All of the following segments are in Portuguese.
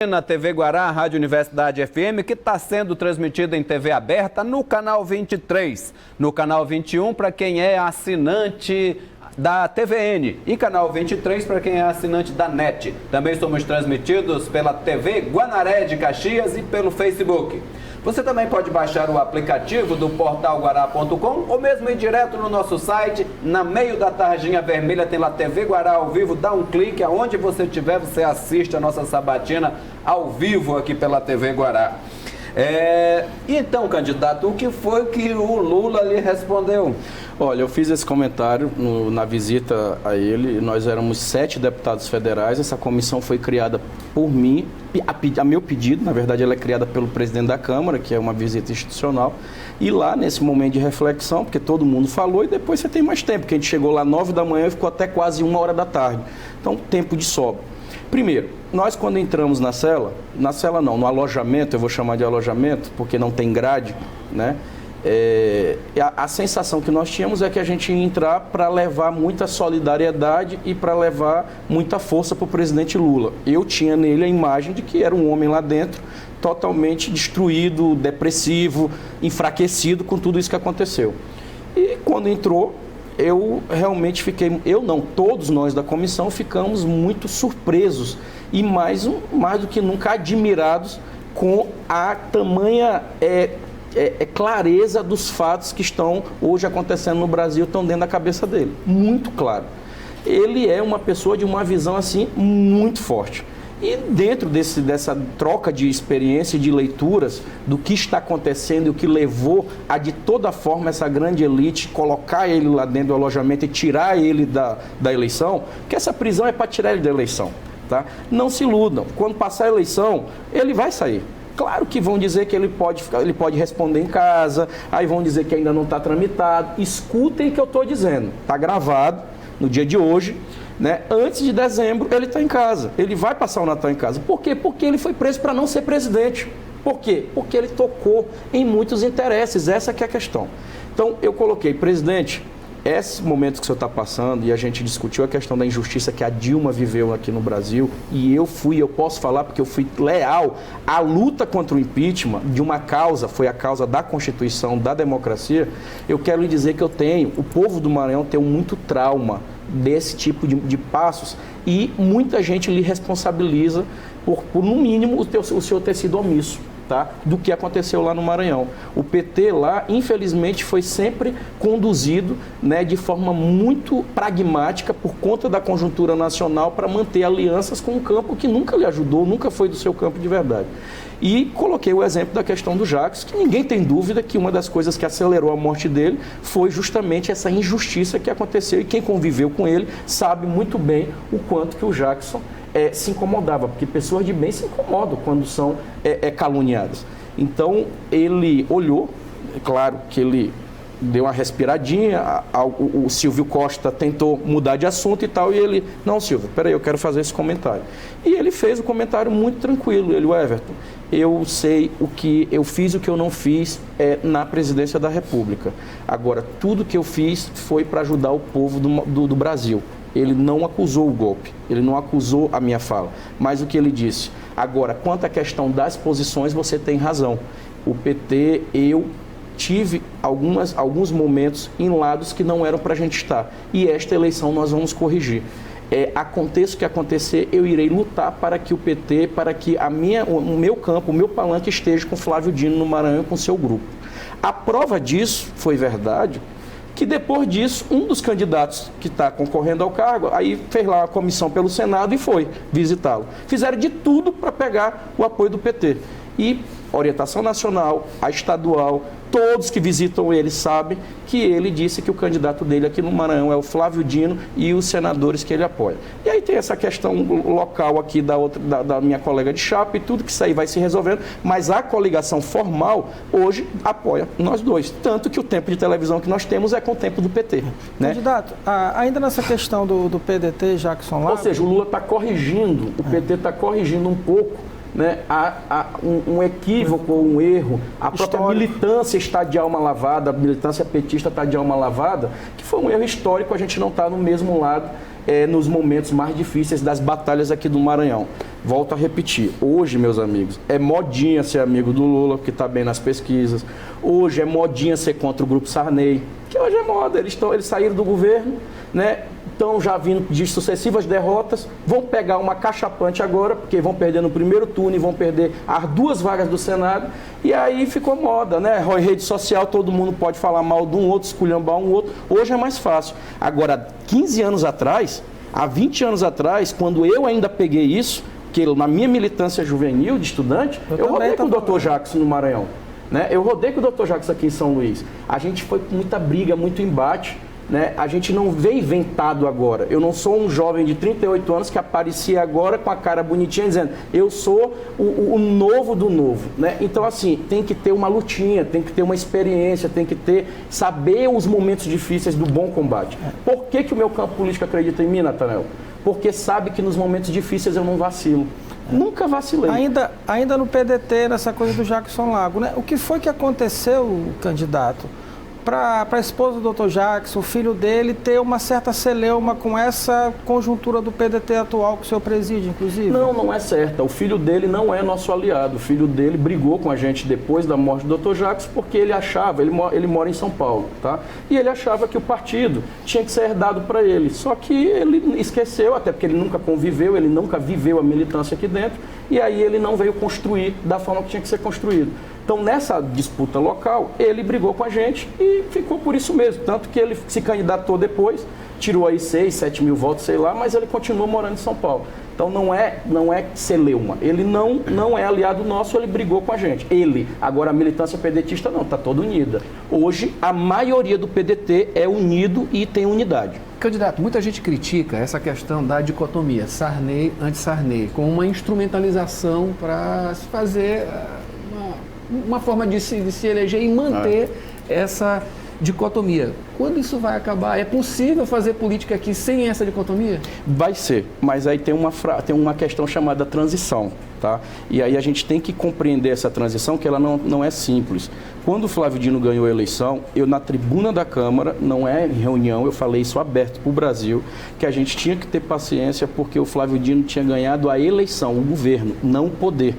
Na TV Guará, Rádio Universidade FM, que está sendo transmitida em TV aberta no canal 23, no canal 21 para quem é assinante da TVN e canal 23 para quem é assinante da NET. Também somos transmitidos pela TV Guanaré de Caxias e pelo Facebook. Você também pode baixar o aplicativo do portal guará.com ou mesmo ir direto no nosso site, na meio da tarjinha vermelha tem lá TV Guará ao vivo, dá um clique, aonde você estiver, você assiste a nossa sabatina ao vivo aqui pela TV Guará. Então, candidato, o que foi que o Lula lhe respondeu? Olha, eu fiz esse comentário na visita a ele. Nós éramos 7 deputados federais. Essa comissão foi criada por mim, a meu pedido. Na verdade, ela é criada pelo presidente da Câmara, que é uma visita institucional. E lá, nesse momento de reflexão, porque todo mundo falou, e depois você tem mais tempo, porque a gente chegou lá 9 da manhã e ficou até quase 1 da tarde. Então, tempo de sobra. Primeiro, nós quando entramos na cela não, no alojamento, eu vou chamar de alojamento, porque não tem grade, né? A sensação que nós tínhamos é que a gente ia entrar para levar muita solidariedade e para levar muita força para o presidente Lula. Eu tinha nele a imagem de que era um homem lá dentro totalmente destruído, depressivo, enfraquecido com tudo isso que aconteceu. E quando entrou, eu realmente fiquei, todos nós da comissão ficamos muito surpresos e mais do que nunca admirados com a tamanha clareza dos fatos que estão hoje acontecendo no Brasil, estão dentro da cabeça dele, muito claro. Ele é uma pessoa de uma visão assim muito forte. E dentro dessa troca de experiência e de leituras do que está acontecendo e o que levou a, de toda forma, essa grande elite colocar ele lá dentro do alojamento e tirar ele da eleição, porque essa prisão é para tirar ele da eleição, tá? Não se iludam, quando passar a eleição, ele vai sair. Claro que vão dizer que ele pode responder em casa, aí vão dizer que ainda não está tramitado. Escutem o que eu estou dizendo, está gravado no dia de hoje. Né? Antes de dezembro ele está em casa, ele vai passar o Natal em casa. Por quê? Porque ele foi preso para não ser presidente. Por quê? Porque ele tocou em muitos interesses, essa que é a questão. Então eu coloquei, presidente, esse momento que o senhor está passando, e a gente discutiu a questão da injustiça que a Dilma viveu aqui no Brasil, e eu posso falar porque eu fui leal à luta contra o impeachment de uma causa, foi a causa da Constituição, da democracia. Eu quero lhe dizer que o povo do Maranhão tem muito trauma desse tipo de passos e muita gente lhe responsabiliza por no mínimo, o senhor ter sido omisso, tá? Do que aconteceu lá no Maranhão. O PT lá, infelizmente, foi sempre conduzido, né, de forma muito pragmática por conta da conjuntura nacional para manter alianças com um campo que nunca lhe ajudou, nunca foi do seu campo de verdade. E coloquei o exemplo da questão do Jacques, que ninguém tem dúvida que uma das coisas que acelerou a morte dele foi justamente essa injustiça que aconteceu, e quem conviveu com ele sabe muito bem o quanto que o Jackson se incomodava, porque pessoas de bem se incomodam quando são caluniadas. Então ele olhou, claro que ele deu uma respiradinha, o Silvio Costa tentou mudar de assunto e tal, e ele, não, Silvio, peraí, eu quero fazer esse comentário. E ele fez o comentário muito tranquilo, ele, Everton, eu sei o que eu fiz e o que eu não fiz na presidência da República. Agora, tudo que eu fiz foi para ajudar o povo do Brasil. Ele não acusou o golpe, ele não acusou a minha fala, mas o que ele disse. Agora, quanto à questão das posições, você tem razão. O PT, eu tive alguns momentos em lados que não eram para a gente estar. E esta eleição nós vamos corrigir. Aconteça o que acontecer, eu irei lutar para que o PT, para que o meu campo, o meu palanque esteja com Flávio Dino no Maranhão e com seu grupo. A prova disso foi verdade, que depois disso, um dos candidatos que está concorrendo ao cargo, aí fez lá uma comissão pelo Senado e foi visitá-lo. Fizeram de tudo para pegar o apoio do PT. E orientação nacional, a estadual, todos que visitam ele sabem que ele disse que o candidato dele aqui no Maranhão é o Flávio Dino e os senadores que ele apoia. E aí tem essa questão local aqui da minha colega de chapa e tudo, que isso aí vai se resolvendo, mas a coligação formal hoje apoia nós dois. Tanto que o tempo de televisão que nós temos é com o tempo do PT. Né? Candidato, ainda nessa questão do PDT, Jackson lá... Ou seja, o Lula está corrigindo, o PT está corrigindo um pouco, né, um equívoco ou um erro, a própria militância está de alma lavada, a militância petista está de alma lavada, que foi um erro histórico, a gente não está no mesmo lado nos momentos mais difíceis das batalhas aqui do Maranhão. Volto a repetir, hoje, meus amigos, é modinha ser amigo do Lula, que está bem nas pesquisas. Hoje é modinha ser contra o Grupo Sarney, que hoje é moda. Eles saíram do governo, né? Estão já vindo de sucessivas derrotas, vão pegar uma cachapante agora, porque vão perder no primeiro turno e vão perder as 2 vagas do Senado, e aí ficou moda, né? Em rede social todo mundo pode falar mal de um outro, esculhambar um outro, hoje é mais fácil. Agora, 15 anos atrás, há 20 anos atrás, quando eu ainda peguei isso, que na minha militância juvenil de estudante, eu rodei com o Dr. Jackson no Maranhão, né? Eu rodei com o Dr. Jackson aqui em São Luís. A gente foi com muita briga, muito embate, né? A gente não veio inventado agora. Eu não sou um jovem de 38 anos que aparecia agora com a cara bonitinha dizendo eu sou o novo do novo, né? Então, assim, tem que ter uma lutinha, tem que ter uma experiência, tem que saber os momentos difíceis do bom combate. Por que o meu campo político acredita em mim, Nathanael? Porque sabe que nos momentos difíceis eu não vacilo. Nunca vacilei. Ainda no PDT, nessa coisa do Jackson Lago, né? O que foi que aconteceu, candidato, para a esposa do Dr. Jackson, o filho dele, ter uma certa celeuma com essa conjuntura do PDT atual que o senhor preside, inclusive? Não é certa. O filho dele não é nosso aliado. O filho dele brigou com a gente depois da morte do Dr. Jackson porque ele achava, ele mora em São Paulo, tá? E ele achava que o partido tinha que ser herdado para ele. Só que ele esqueceu, até porque ele nunca conviveu, ele nunca viveu a militância aqui dentro, e aí ele não veio construir da forma que tinha que ser construído. Então, nessa disputa local, ele brigou com a gente e ficou por isso mesmo. Tanto que ele se candidatou depois, tirou aí 6, 7 mil votos, sei lá, mas ele continua morando em São Paulo. Então, não é celeuma. Ele não é aliado nosso, ele brigou com a gente. Agora, a militância pedetista não, está toda unida. Hoje, a maioria do PDT é unido e tem unidade. Candidato, muita gente critica essa questão da dicotomia Sarney, anti-Sarney, com uma instrumentalização para se fazer uma forma de se eleger e manter essa dicotomia. Quando isso vai acabar? É possível fazer política aqui sem essa dicotomia? Vai ser, mas aí tem uma questão chamada transição, tá? E aí a gente tem que compreender essa transição, que ela não é simples. Quando o Flávio Dino ganhou a eleição, eu na tribuna da Câmara, não é em reunião, eu falei isso aberto para o Brasil, que a gente tinha que ter paciência porque o Flávio Dino tinha ganhado a eleição, o governo, não o poder.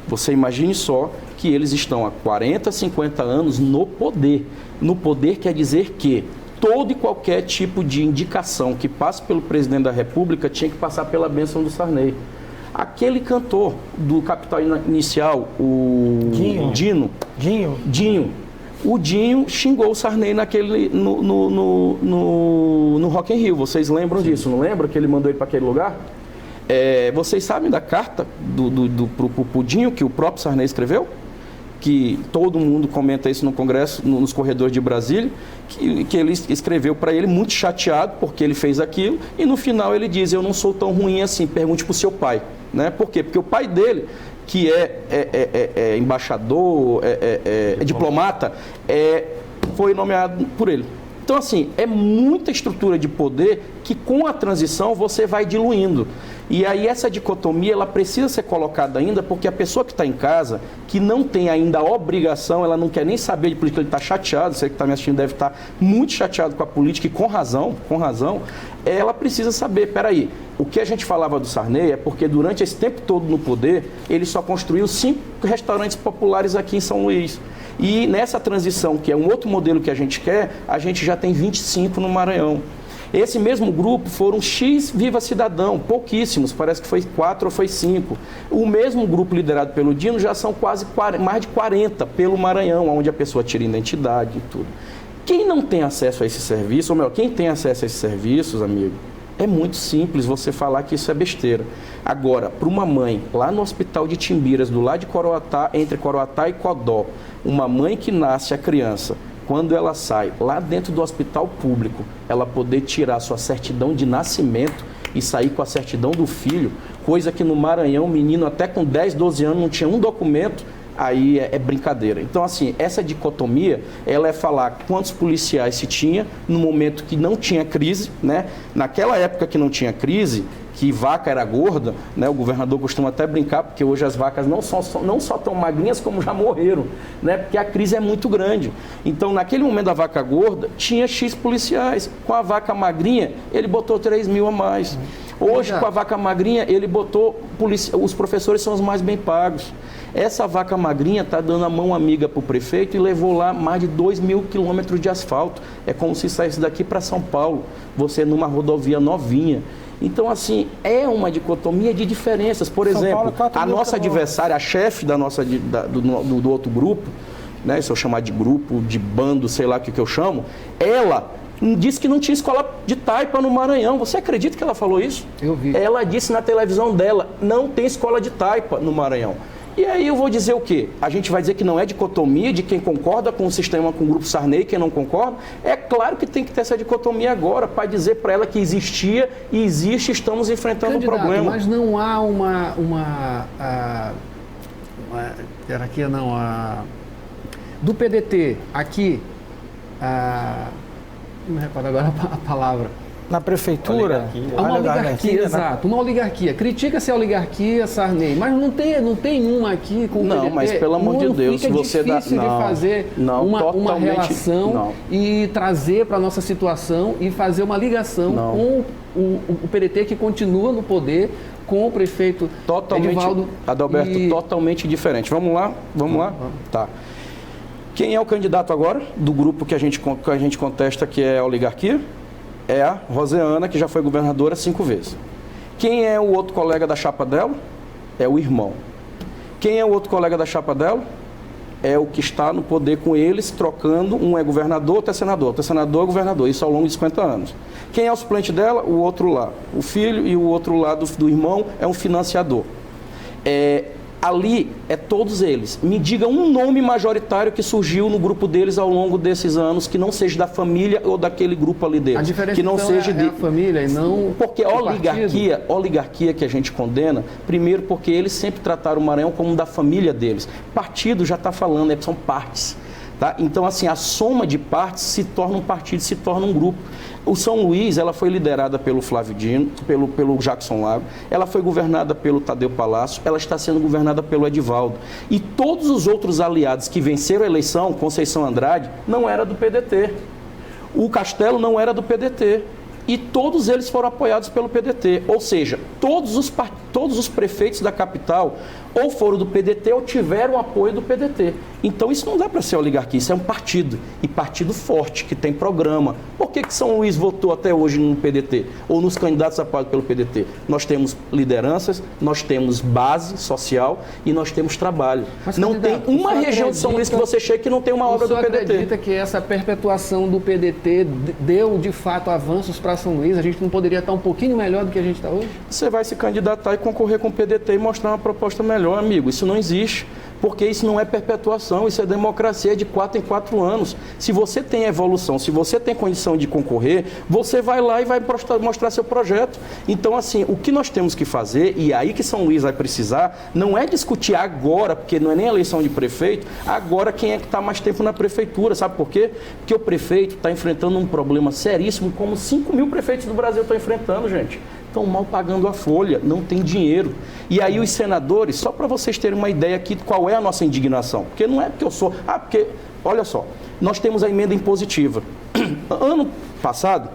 Você imagine só que eles estão há 40, 50 anos no poder. No poder quer dizer que todo e qualquer tipo de indicação que passe pelo presidente da República tinha que passar pela bênção do Sarney. Aquele cantor do Capital Inicial, o Dinho. O Dinho xingou o Sarney no Rock in Rio. Vocês lembram disso, não lembram que ele mandou ele para aquele lugar? Vocês sabem da carta pro Dinho que o próprio Sarney escreveu? Que todo mundo comenta isso no Congresso, nos corredores de Brasília, que ele escreveu para ele muito chateado porque ele fez aquilo, e no final ele diz, eu não sou tão ruim assim, pergunte para o seu pai. Né? Por quê? Porque o pai dele, que é embaixador, diplomata, foi nomeado por ele. Então, assim, é muita estrutura de poder que com a transição você vai diluindo. E aí essa dicotomia, ela precisa ser colocada ainda, porque a pessoa que está em casa, que não tem ainda a obrigação, ela não quer nem saber de política, ele está chateado, você que está me assistindo deve estar muito chateado com a política e com razão, ela precisa saber, peraí, o que a gente falava do Sarney é porque durante esse tempo todo no poder, ele só construiu 5 restaurantes populares aqui em São Luís. E nessa transição, que é um outro modelo que a gente quer, a gente já tem 25 no Maranhão. Esse mesmo grupo foram X Viva Cidadão, pouquíssimos, parece que foi 4 ou foi 5. O mesmo grupo liderado pelo Dino já são mais de 40 pelo Maranhão, onde a pessoa tira identidade e tudo. Quem não tem acesso a esse serviço, ou melhor, quem tem acesso a esses serviços, amigo, é muito simples você falar que isso é besteira. Agora, para uma mãe, lá no Hospital de Timbiras, do lado de Coroatá, entre Coroatá e Codó, uma mãe que nasce a criança, quando ela sai lá dentro do hospital público, ela poder tirar sua certidão de nascimento e sair com a certidão do filho, coisa que no Maranhão, o menino até com 10, 12 anos não tinha um documento, aí é brincadeira. Então, assim, essa dicotomia, ela é falar quantos policiais se tinha no momento que não tinha crise, né? Naquela época que não tinha crise, que vaca era gorda, né? O governador costuma até brincar, porque hoje as vacas não só estão magrinhas, como já morreram, né? Porque a crise é muito grande. Então, naquele momento da vaca gorda, tinha X policiais. Com a vaca magrinha, ele botou 3 mil a mais. Hoje, com a vaca magrinha, ele botou... Os professores são os mais bem pagos. Essa vaca magrinha está dando a mão amiga para o prefeito e levou lá mais de 2 mil quilômetros de asfalto. É como se saísse daqui para São Paulo, você numa rodovia novinha. Então, assim, é uma dicotomia de diferenças. Por exemplo, a nossa adversária, a chefe do outro grupo, né, se eu chamar de grupo, de bando, sei lá o que eu chamo, ela disse que não tinha escola de taipa no Maranhão. Você acredita que ela falou isso? Eu vi. Ela disse na televisão dela, não tem escola de taipa no Maranhão. E aí eu vou dizer o quê? A gente vai dizer que não é dicotomia de quem concorda com o sistema, com o Grupo Sarney, quem não concorda? É claro que tem que ter essa dicotomia agora, para dizer para ela que existia e existe, estamos enfrentando um problema. Mas não há do PDT aqui, não me recordo agora a palavra. Na prefeitura? Uma oligarquia, exato. Uma oligarquia. Critica-se a oligarquia, Sarney, mas não tem uma aqui com o PDT. Não, mas pelo amor de Deus, fica você dá... difícil de fazer uma relação e trazer para a nossa situação e fazer uma ligação com o PDT que continua no poder, com o prefeito Edivaldo. Adalberto, totalmente diferente. Vamos lá? Tá. Quem é o candidato agora do grupo que a gente contesta, que é a oligarquia? É a Roseana, que já foi governadora 5 vezes. Quem é o outro colega da chapa dela? É o irmão. Quem é o outro colega da chapa dela? É o que está no poder com eles, trocando. Um é governador, outro é senador. Outro é senador, governador. Isso ao longo de 50 anos. Quem é o suplente dela? O outro lá. O filho, e o outro lado do irmão é um financiador. Ali é todos eles. Me diga um nome majoritário que surgiu no grupo deles ao longo desses anos, que não seja da família ou daquele grupo ali deles. A diferença que não então seja é a família e não porque a oligarquia que a gente condena, primeiro porque eles sempre trataram o Maranhão como da família deles. Partido já está falando, são partes. Tá? Então, assim, a soma de partes se torna um partido, se torna um grupo. O São Luís, ela foi liderada pelo Flávio Dino, pelo Jackson Lago, ela foi governada pelo Tadeu Palácio, ela está sendo governada pelo Edivaldo. E todos os outros aliados que venceram a eleição, Conceição Andrade, não era do PDT. O Castelo não era do PDT. E todos eles foram apoiados pelo PDT. Ou seja, todos os prefeitos da capital ou foram do PDT ou tiveram apoio do PDT. Então isso não dá para ser oligarquia, isso é um partido. E partido forte, que tem programa. Por que São Luís votou até hoje no PDT? Ou nos candidatos apoiados pelo PDT? Nós temos lideranças, nós temos base social e nós temos trabalho. Mas, não tem uma região de São Luís que você chega que não tem uma obra do PDT. Você acredita que essa perpetuação do PDT deu, de fato, avanços para São Luís? A gente não poderia estar um pouquinho melhor do que a gente está hoje? Você vai se candidatar e concorrer com o PDT e mostrar uma proposta melhor, amigo. Isso não existe. Porque isso não é perpetuação, isso é democracia de 4 em 4 anos. Se você tem evolução, se você tem condição de concorrer, você vai lá e vai mostrar seu projeto. Então, assim, o que nós temos que fazer, e aí que São Luís vai precisar, não é discutir agora, porque não é nem eleição de prefeito, agora quem é que está mais tempo na prefeitura, sabe por quê? Porque o prefeito está enfrentando um problema seríssimo, como 5 mil prefeitos do Brasil estão enfrentando, gente. Estão mal pagando a folha, não tem dinheiro. E aí os senadores, só para vocês terem uma ideia aqui de qual é a nossa indignação, porque não é porque eu sou... porque, olha só, nós temos a emenda impositiva. Ano passado,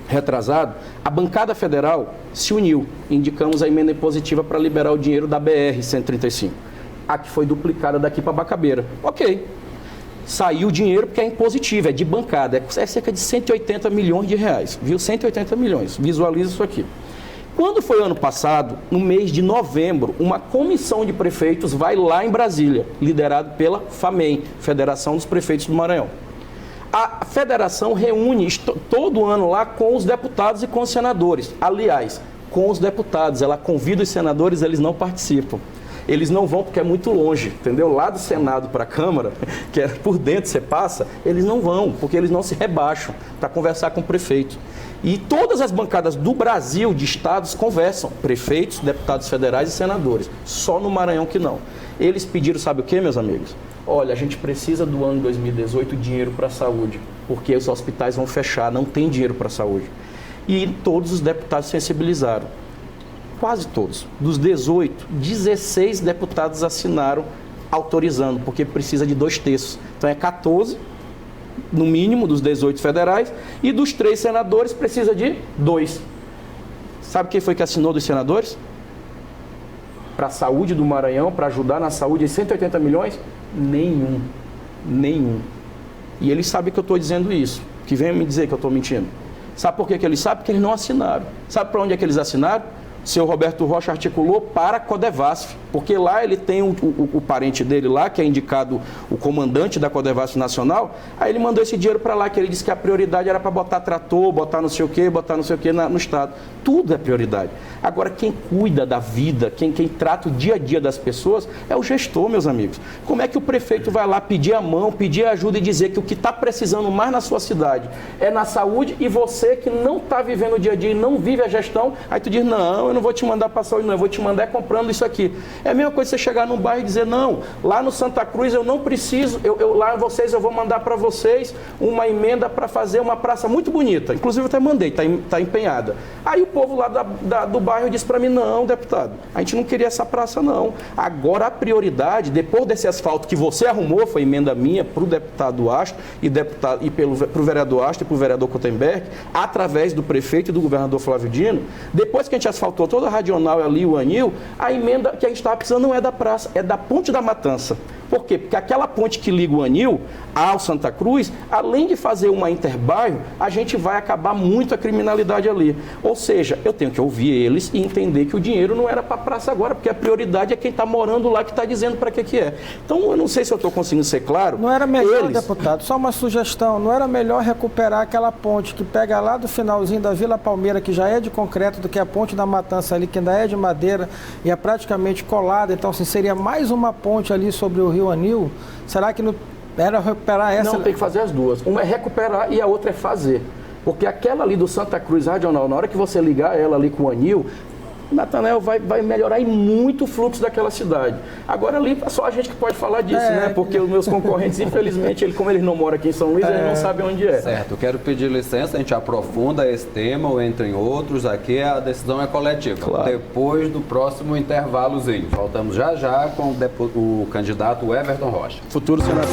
retrasado, a bancada federal se uniu, indicamos a emenda impositiva para liberar o dinheiro da BR-135. A que foi duplicada daqui para Bacabeira. Ok. Saiu o dinheiro porque é impositivo, é de bancada, é cerca de 180 milhões de reais, viu? 180 milhões, visualiza isso aqui. Quando foi ano passado, no mês de novembro, uma comissão de prefeitos vai lá em Brasília, liderado pela FAMEM, Federação dos Prefeitos do Maranhão. A federação reúne todo ano lá com os deputados e com os senadores. Aliás, com os deputados, ela convida os senadores, eles não participam. Eles não vão porque é muito longe, entendeu? Lá do Senado para a Câmara, que é por dentro você passa, eles não vão, porque eles não se rebaixam para conversar com o prefeito. E todas as bancadas do Brasil, de estados, conversam, prefeitos, deputados federais e senadores. Só no Maranhão que não. Eles pediram, sabe o que, meus amigos? Olha, a gente precisa do ano 2018 dinheiro para a saúde, porque os hospitais vão fechar, não tem dinheiro para a saúde. E todos os deputados sensibilizaram, quase todos. Dos 18, 16 deputados assinaram autorizando, porque precisa de 2/3. Então é 14, no mínimo, dos 18 federais, e dos 3 senadores precisa de 2. Sabe quem foi que assinou dos senadores? Para a saúde do Maranhão, para ajudar na saúde, 180 milhões? Nenhum. E eles sabem que eu estou dizendo isso, que venham me dizer que eu estou mentindo. Sabe por que eles sabem? Porque eles não assinaram. Sabe para onde é que eles assinaram? O senhor Roberto Rocha articulou para a Codevasf, porque lá ele tem o parente dele lá, que é indicado o comandante da Codevasf Nacional, aí ele mandou esse dinheiro para lá, que ele disse que a prioridade era para botar trator, botar não sei o quê no Estado. Tudo é prioridade. Agora, quem cuida da vida, quem trata o dia a dia das pessoas, é o gestor, meus amigos. Como é que o prefeito vai lá pedir a mão, pedir ajuda e dizer que o que está precisando mais na sua cidade é na saúde, e você que não está vivendo o dia a dia e não vive a gestão, aí tu diz, não, eu não vou te mandar para a saúde, não, eu vou te mandar comprando isso aqui. É a mesma coisa você chegar num bairro e dizer, não, lá no Santa Cruz eu não preciso, lá eu vou mandar para vocês uma emenda para fazer uma praça muito bonita. Inclusive eu até mandei, está empenhada. Aí o povo lá do bairro disse para mim, não, deputado, a gente não queria essa praça, não. Agora a prioridade, depois desse asfalto que você arrumou, foi emenda minha para o deputado Astro e para o vereador Astro e para o vereador Coutenberg, através do prefeito e do governador Flávio Dino, depois que a gente asfaltou toda a Radional ali, o Anil, a emenda que a gente estava precisando não é da praça, é da Ponte da Matança. Por quê? Porque aquela ponte que liga o Anil ao Santa Cruz, além de fazer uma interbairro, a gente vai acabar muito a criminalidade ali. Ou seja, eu tenho que ouvir eles e entender que o dinheiro não era para a praça agora, porque a prioridade é quem está morando lá que está dizendo para que é. Então, eu não sei se eu estou conseguindo ser claro. Não era melhor, deputado, só uma sugestão, não era melhor recuperar aquela ponte que pega lá do finalzinho da Vila Palmeira, que já é de concreto, do que a Ponte da Matança ali, que ainda é de madeira e é praticamente colada, então assim, seria mais uma ponte ali sobre o Rio Anil? Será que não era recuperar essa? Não, tem que fazer as duas. Uma é recuperar e a outra é fazer. Porque aquela ali do Santa Cruz Radional, na hora que você ligar ela ali com o Anil, Natanael vai melhorar muito o fluxo daquela cidade. Agora ali, só a gente que pode falar disso, né? Porque os meus concorrentes, infelizmente, como eles não moram aqui em São Luís, eles não sabem onde é. Certo, eu quero pedir licença, a gente aprofunda esse tema, ou entre outros, aqui a decisão é coletiva. Claro. Depois do próximo intervalozinho. Voltamos já com o candidato Everton Rocha. Futuro senador.